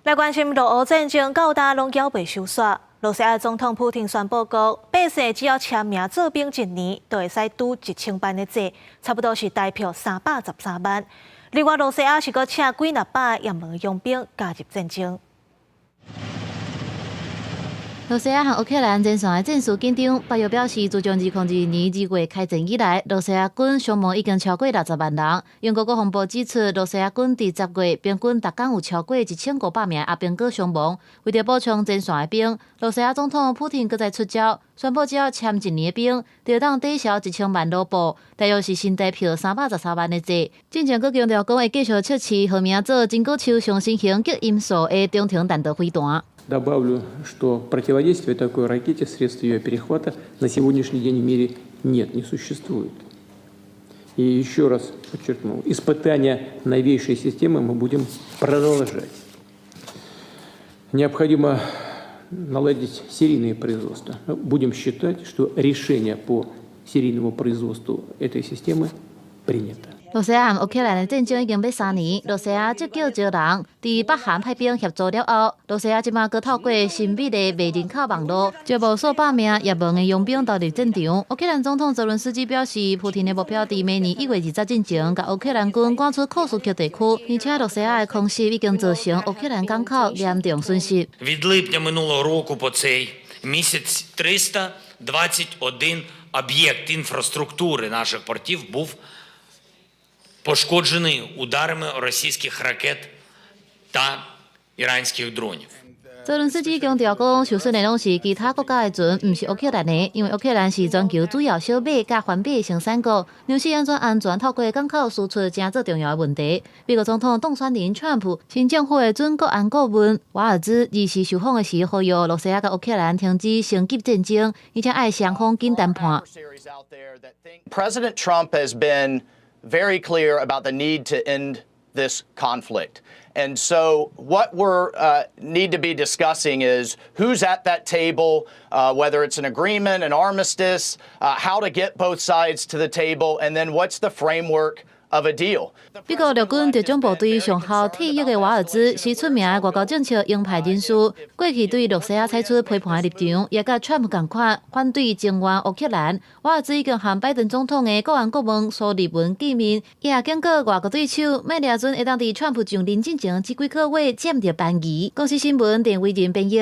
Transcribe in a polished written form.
来关心俄乌战争到达拢缴未收煞。罗西亚总统普廷宣布讲，百姓只要签名做兵1年，就会使拄1000万的债，差不多是台票313万。另外，罗西亚是阁请几纳百也门佣兵加入战争。 罗西亚和乌克兰前线的战事紧张。北约表示，自从2022年2月开战以来，罗西亚军伤亡已经超过60万人。英国国防部指出，罗西亚军伫10月平均每天有超过1500名阿兵哥伤亡。为着补充前线的兵，罗西亚总统普廷搁再出招，宣布只要签1年的兵，就当抵消1000万卢布，大约是新台票313万的债。进前阁强调讲会继续测试号名做金箍手上新型极音速的中程弹道飞弹。 Добавлю, что противодействия такой ракете, средств ее перехвата на сегодняшний день в мире нет, не существует. И еще раз подчеркну, испытания новейшей системы мы будем продолжать. Необходимо наладить серийное производство. Будем считать, что решение по серийному производству этой системы принято. 罗西亚和乌克兰的战争已经要3年，罗西亚积极招人，伫北韩派兵协助了后，罗西亚即马阁透过神秘的卖人口网络，招募数百名也门的佣兵投入战场。乌克兰总统泽伦斯基表示，普廷的目标伫明年1月20进前，甲乌克兰军赶出库苏克地区，而且罗西亚的空袭已经造成乌克兰港口严重损失。Від липня минулого року по цей місяць 321 об'єкт інфраструктури наших портів був пошкоджений ударами російських ракет та іранських дронів. 泽伦斯基强调讲，受损的拢是其他国家的船，毋是乌克兰的，因为乌克兰是全球主要小麦甲环贝生产国，粮食安全透过港口输出真做重要的问题。美国总统当选人川普新政府的准国安顾问瓦尔兹24受访的时呼吁罗西亚甲乌克兰停止升级战争，而且爱双方紧谈判。President Trump has been very clear about the need to end this conflict. And so what we're need to be discussing is who's at that table, whether it's an agreement, an armistice, how to get both sides to the table, and then what's the framework of a deal. 美国陆军特种部队上校退役的瓦尔兹是出名的外交政策鹰派人士，过去对罗西亚采取批判的立场，也甲川普同款反对增援乌克兰。瓦尔兹已经和拜登总统的国安顾问苏利文见面，也警告外国对手，莫抓准会当伫川普上任进前这几个月占着便宜。公司新闻电为人编译。